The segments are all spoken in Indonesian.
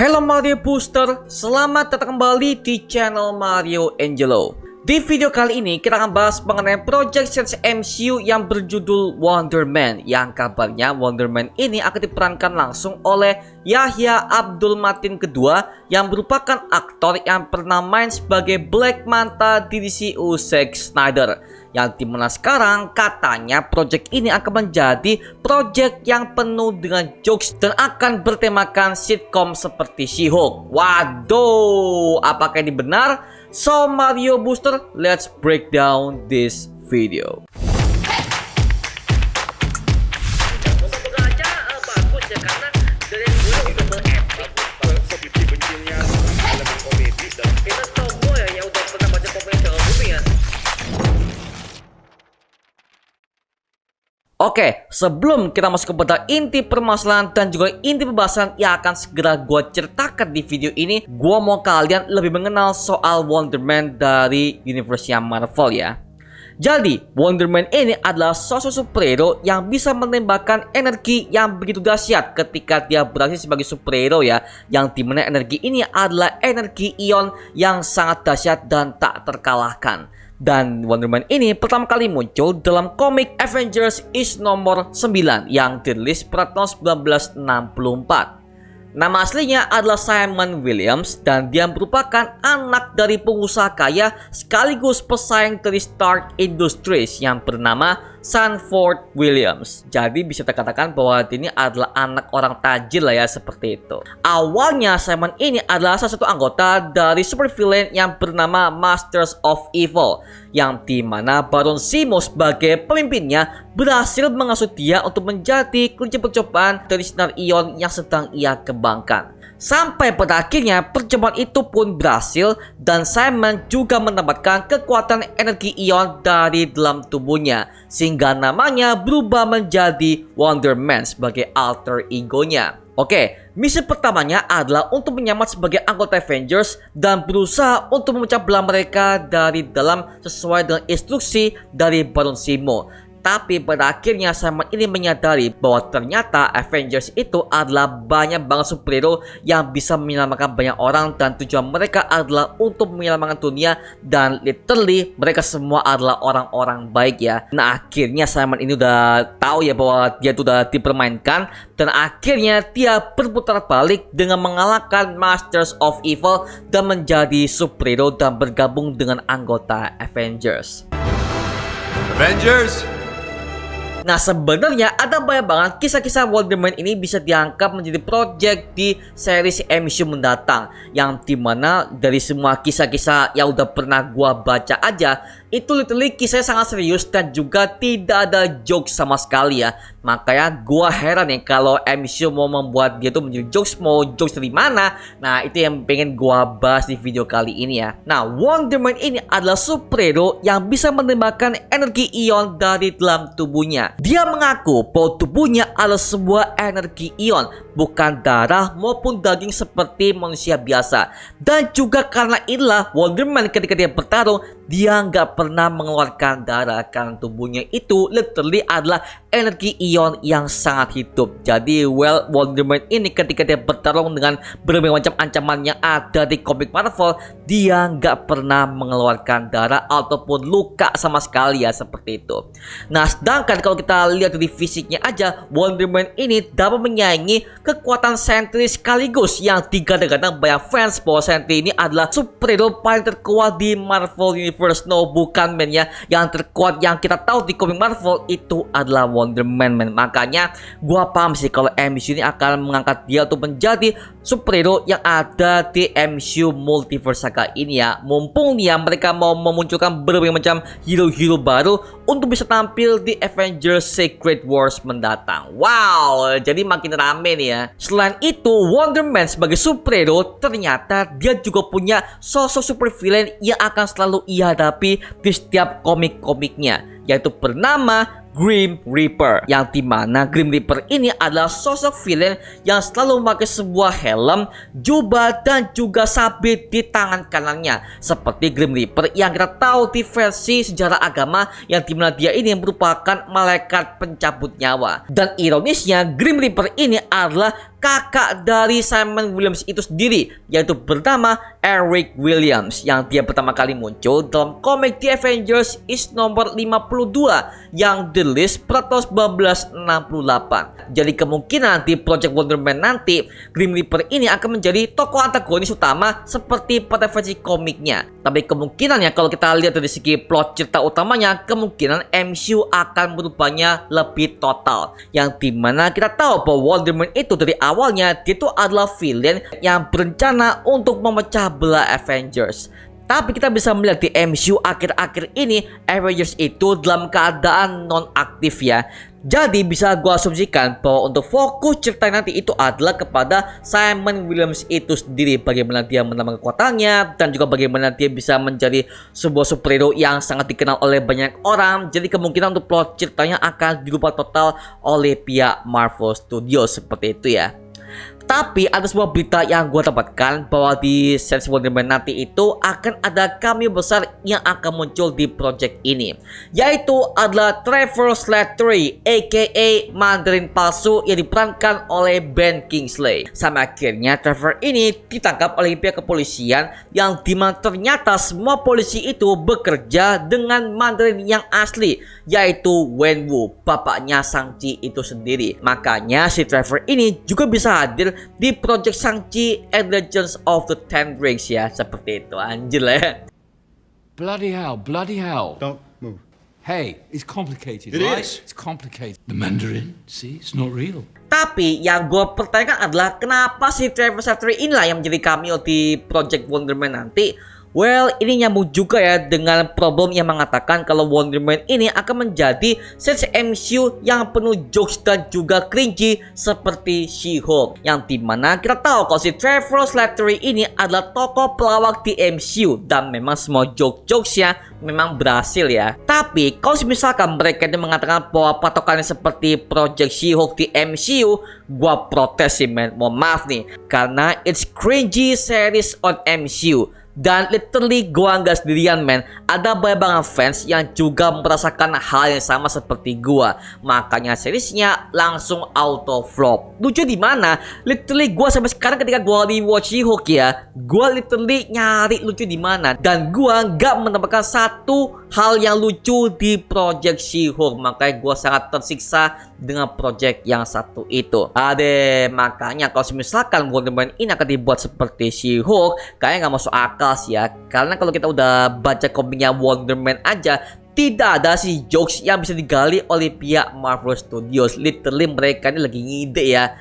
Halo Mario Booster, selamat datang kembali di channel Mario Angelo. Di video kali ini kita akan bahas mengenai project series MCU yang berjudul Wonder Man. Yang kabarnya Wonder Man ini akan diperankan langsung oleh Yahya Abdul Mateen II yang merupakan aktor yang pernah main sebagai Black Manta di DCU Zack Snyder. Yang dimana sekarang katanya project ini akan menjadi project yang penuh dengan jokes dan akan bertemakan sitcom seperti She-Hulk. Waduh, apakah ini benar? So Mario Booster, let's break down this video. Oke, sebelum kita masuk kepada inti permasalahan dan juga inti pembahasan yang akan segera gue ceritakan di video ini, gue mau kalian lebih mengenal soal Wonder Man dari universe Marvel ya. Jadi, Wonder Man ini adalah sosok superhero yang bisa menembakkan energi yang begitu dahsyat ketika dia beraksi sebagai superhero ya. Yang dimana energi ini adalah energi ion yang sangat dahsyat dan tak terkalahkan. Dan Wonder Man ini pertama kali muncul dalam komik Avengers Is nomor 9 yang dirilis pada tahun 1964. Nama aslinya adalah Simon Williams dan dia merupakan anak dari pengusaha kaya sekaligus pesaing dari Stark Industries yang bernama Sanford Williams. Jadi bisa dikatakan bahwa ini adalah anak orang tajir lah ya, seperti itu. Awalnya Simon ini adalah salah satu anggota dari supervillain yang bernama Masters of Evil, yang dimana Baron Zemo sebagai pemimpinnya berhasil mengasuh dia untuk menjadi kunci percobaan dari sinar ion yang sedang ia kembangkan. Sampai pada akhirnya percobaan itu pun berhasil dan Simon juga mendapatkan kekuatan energi ion dari dalam tubuhnya sehingga namanya berubah menjadi Wonder Man sebagai alter egonya. Oke, misi pertamanya adalah untuk menyamar sebagai anggota Avengers dan berusaha untuk memecah belah mereka dari dalam sesuai dengan instruksi dari Baron Zemo. Tapi pada akhirnya Simon ini menyadari bahwa ternyata Avengers itu adalah banyak banget superhero yang bisa menyelamatkan banyak orang dan tujuan mereka adalah untuk menyelamatkan dunia dan literally mereka semua adalah orang-orang baik ya. Nah akhirnya Simon ini udah tahu ya bahwa dia tuh udah dipermainkan dan akhirnya dia berputar balik dengan mengalahkan Masters of Evil dan menjadi superhero dan bergabung dengan anggota Avengers. Nah sebenarnya ada banyak banget kisah-kisah Wonder Man ini bisa diangkat menjadi project di series MCU mendatang, yang dimana dari semua kisah-kisah yang udah pernah gua baca aja itu literally kisahnya sangat serius dan juga tidak ada jokes sama sekali ya. Makanya gua heran nih kalau MCU mau membuat dia tuh menjadi jokes, mau jokes dari mana. Nah itu yang pengen gua bahas di video kali ini ya. Nah Wonder Man ini adalah superhero yang bisa menembakkan energi ion dari dalam tubuhnya. Dia mengaku bahwa tubuhnya adalah sebuah energi ion, bukan darah maupun daging seperti manusia biasa. Dan juga karena inilah Wonder Man ketika dia bertarung, dia nggak pernah mengeluarkan darah karena tubuhnya itu literally adalah energi ion yang sangat hidup. Jadi Wonder Man ini ketika dia bertarung dengan berbagai macam ancaman yang ada di komik Marvel, dia nggak pernah mengeluarkan darah ataupun luka sama sekali ya, seperti itu. Nah sedangkan kalau kita lihat dari fisiknya aja, Wonder Man ini dapat menyaingi kekuatan Sentry sekaligus yang digadang-gadang banyak fans bahwa Sentry ini adalah superhero paling terkuat di Marvel Universe. No, bukan men ya. Yang terkuat yang kita tahu di komik Marvel itu adalah Wonder Man men. Makanya gua paham sih kalau MCU ini akan mengangkat dia untuk menjadi superhero yang ada di MCU Multiverse Saga ini ya. Mumpung nih ya mereka mau memunculkan berbagai macam hero-hero baru untuk bisa tampil di Avengers Secret Wars mendatang. Wow, jadi makin rame nih ya. Selain itu, Wonder Man sebagai superhero ternyata dia juga punya sosok supervillain yang akan selalu ia hadapi di setiap komik-komiknya, yaitu bernama Grim Reaper, yang dimana Grim Reaper ini adalah sosok villain yang selalu memakai sebuah helm, jubah dan juga sabit di tangan kanannya, seperti Grim Reaper yang kita tahu di versi sejarah agama, yang dimana dia ini merupakan malaikat pencabut nyawa. Dan ironisnya Grim Reaper ini adalah kakak dari Simon Williams itu sendiri, yaitu bernama Eric Williams, yang dia pertama kali muncul dalam komik The Avengers is nomor 52 yang dirilis pada tahun 1968. Jadi kemungkinan di Project Wonder Man nanti Grim Reaper ini akan menjadi tokoh antagonis utama seperti pada versi komiknya. Tapi kemungkinannya kalau kita lihat dari segi plot cerita utamanya, kemungkinan MCU akan berubahnya lebih total, yang dimana kita tahu bahwa Wonder Man itu dari awalnya dia itu adalah villain yang berencana untuk memecah belah Avengers. Tapi kita bisa melihat di MCU akhir-akhir ini Avengers itu dalam keadaan non-aktif ya. Jadi bisa gue asumsikan bahwa untuk fokus cerita nanti itu adalah kepada Simon Williams itu sendiri. Bagaimana dia menambah kekuatannya dan juga bagaimana dia bisa menjadi sebuah superhero yang sangat dikenal oleh banyak orang. Jadi kemungkinan untuk plot ceritanya akan dirubah total oleh pihak Marvel Studios seperti itu ya. Tapi ada sebuah berita yang gue dapatkan bahwa di series Wonder Man nanti itu akan ada cameo besar yang akan muncul di project ini, yaitu adalah Trevor Slattery aka Mandarin palsu yang diperankan oleh Ben Kingsley. Sampai akhirnya Trevor ini ditangkap oleh pihak kepolisian, yang dimana ternyata semua polisi itu bekerja dengan Mandarin yang asli, yaitu Wenwu, bapaknya Shang-Chi itu sendiri. Makanya si Trevor ini juga bisa hadir di Project Shang-Chi and Legends of the Ten Rings ya, seperti itu. Anjir lah ya. Bloody hell, bloody hell. Don't move. Hey, it's complicated, It right? is. It's complicated. The Mandarin, see, it's not real. Tapi yang gue pertanyakan adalah kenapa si Trevor Slattery inilah yang menjadi cameo di Project Wonder Man nanti. Well, ini nyambung juga ya dengan problem yang mengatakan kalau Wonder Man ini akan menjadi series MCU yang penuh jokes dan juga cringy seperti She-Hulk, yang dimana kita tahu kalau si Trevor Slattery ini adalah tokoh pelawak di MCU dan memang semua joke-jokesnya memang berhasil ya. Tapi kalau misalkan mereka ini mengatakan bahwa patokannya seperti Project She-Hulk di MCU, gua protes sih men, mohon maaf nih, karena it's cringy series on MCU. Dan literally gua nggak sendirian men, ada banyak banget fans yang juga merasakan hal yang sama seperti gua. Makanya seriesnya langsung auto flop. Lucu di mana? Literally gua sampai sekarang ketika gua rewatch She-Hulk ya, gua literally nyari lucu di mana, dan gua nggak menemukan satu hal yang lucu di Project She-Hulk. Makanya gua sangat tersiksa dengan project yang satu itu. Makanya kalau misalkan Wonder Man ini akan dibuat seperti She-Hulk, kayaknya nggak masuk akal sih ya. Karena kalau kita udah baca komiknya Wonder Man aja, tidak ada sih jokes yang bisa digali oleh pihak Marvel Studios. Literally mereka ini lagi ngide ya.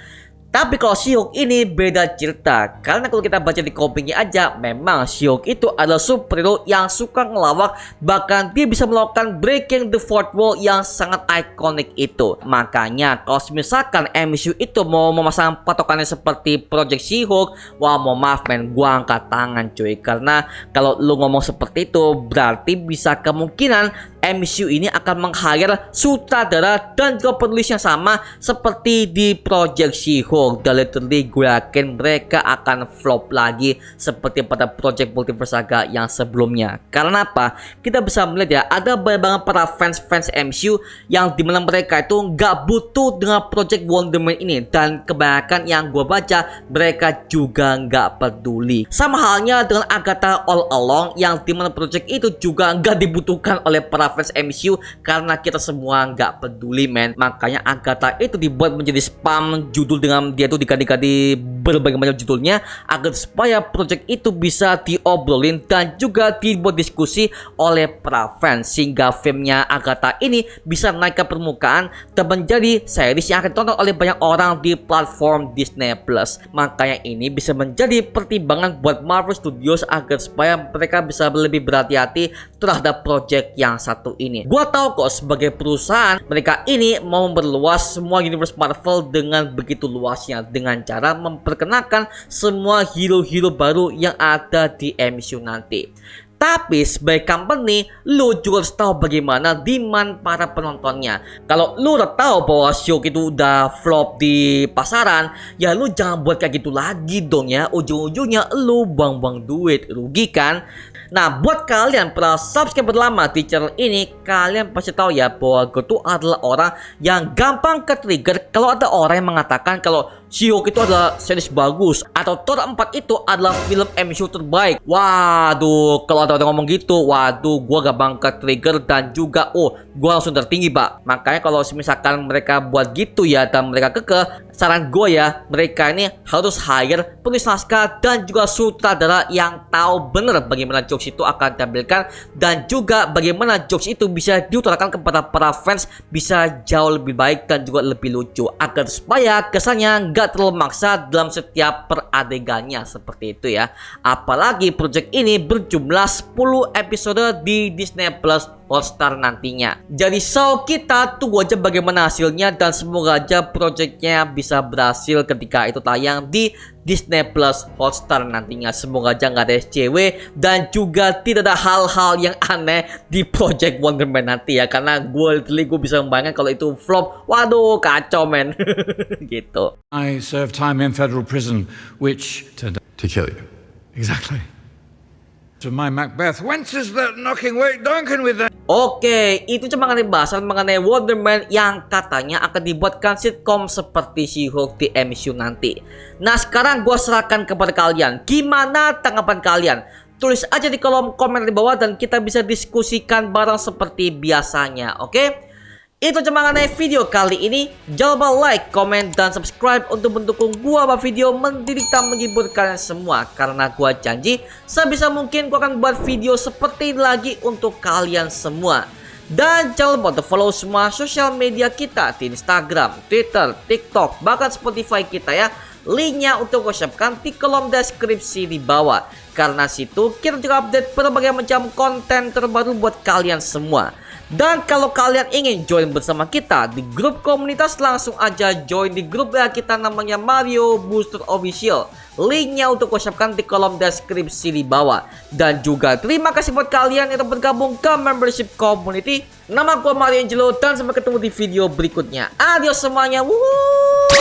Tapi kalau She-Hulk ini beda cerita, karena kalau kita baca di komiknya aja, memang She-Hulk itu adalah superhero yang suka ngelawak, bahkan dia bisa melakukan breaking the fourth wall yang sangat ikonik itu. Makanya kalau misalkan MCU itu mau memasang patokannya seperti Project She-Hulk, wah mau maaf men, gua angkat tangan cuy. Karena kalau lu ngomong seperti itu, berarti bisa kemungkinan MCU ini akan meng-hire sutradara dan juga penulis yang sama seperti di Project She-Hulk. Dan literally gue yakin mereka akan flop lagi seperti pada Project Multiverse Saga yang sebelumnya. Karena apa? Kita bisa melihat ya, ada banyak banget para fans MCU yang dimana mereka itu nggak butuh dengan Project Wonder Man ini, dan kebanyakan yang gue baca mereka juga nggak peduli. Sama halnya dengan Agatha All Along, yang dimana project itu juga nggak dibutuhkan oleh para fans MCU karena kita semua nggak peduli men. Makanya Agatha itu dibuat menjadi spam judul dengan dia tuh diganti-ganti berbagai macam judulnya agar supaya project itu bisa diobrolin dan juga dibuat diskusi oleh para fans, sehingga filmnya Agatha ini bisa naik ke permukaan dan menjadi series yang akan ditonton oleh banyak orang di platform Disney Plus. Makanya ini bisa menjadi pertimbangan buat Marvel Studios agar supaya mereka bisa lebih berhati-hati terhadap project yang satu ini. Gua tahu kok sebagai perusahaan mereka ini mau memperluas semua universe Marvel dengan begitu luas, dengan cara memperkenalkan semua hero-hero baru yang ada di MCU nanti. Tapi sebagai company, lu juga harus tahu bagaimana demand para penontonnya. Kalau lu udah tahu bahwa She-Hulk itu udah flop di pasaran, ya lu jangan buat kayak gitu lagi dong ya. Ujung-ujungnya lu buang-buang duit, rugi kan? Nah, buat kalian para subscriber lama di channel ini, kalian pasti tahu ya bahwa gue tuh adalah orang yang gampang ke-trigger kalau ada orang yang mengatakan kalau She-Hulk itu adalah series bagus, atau Thor 4 itu adalah film MCU terbaik. Waduh, kalau ada orang ngomong gitu, waduh, gua gak bangga trigger dan juga gua langsung tertinggi, Pak. Makanya kalau misalkan mereka buat gitu ya dan mereka kekeh, saran gue ya, mereka ini harus hire penulis naskah dan juga sutradara yang tahu bener bagaimana jokes itu akan ditampilkan dan juga bagaimana jokes itu bisa diutarakan kepada para fans bisa jauh lebih baik dan juga lebih lucu agar supaya kesannya nggak terlalu maksa dalam setiap peradegannya seperti itu ya. Apalagi project ini berjumlah 10 episode di Disney Plus Hotstar nantinya. Jadi kita tunggu aja bagaimana hasilnya dan semoga aja projectnya bisa berhasil ketika itu tayang di Disney Plus Hotstar nantinya. Semoga aja nggak ada SCW dan juga tidak ada hal-hal yang aneh di Project Wonder Man nanti ya, karena gue bisa membayangkan kalau itu flop, waduh kacau men. Gitu. I served time in federal prison, which turned out To kill you. exactly. To my Macbeth, whence is that knocking Wake Duncan with that? Oke, itu cuma bahasan mengenai Wonder Man yang katanya akan dibuatkan sitcom seperti She-Hulk di MCU nanti. Nah, sekarang gue serahkan kepada kalian. Gimana tanggapan kalian? Tulis aja di kolom komentar di bawah dan kita bisa diskusikan bareng seperti biasanya, oke? Itu cuma mengenai video kali ini. Jangan lupa like, komen, dan subscribe untuk mendukung gua buat video mendidik dan menghibur kalian semua. Karena gua janji sebisa mungkin gua akan buat video seperti ini lagi untuk kalian semua. Dan jangan lupa untuk follow semua sosial media kita di Instagram, Twitter, TikTok, bahkan Spotify kita ya. Linknya untuk gua siapkan di kolom deskripsi di bawah. Karena situ kita juga update berbagai macam konten terbaru buat kalian semua. Dan kalau kalian ingin join bersama kita di grup komunitas, langsung aja join di grup ya kita namanya Mario Booster Official. Linknya untuk gue siapkan di kolom deskripsi di bawah. Dan juga terima kasih buat kalian yang bergabung ke membership community. Nama gue Mario Angelo dan sampai ketemu di video berikutnya. Adios semuanya. Wuhuu.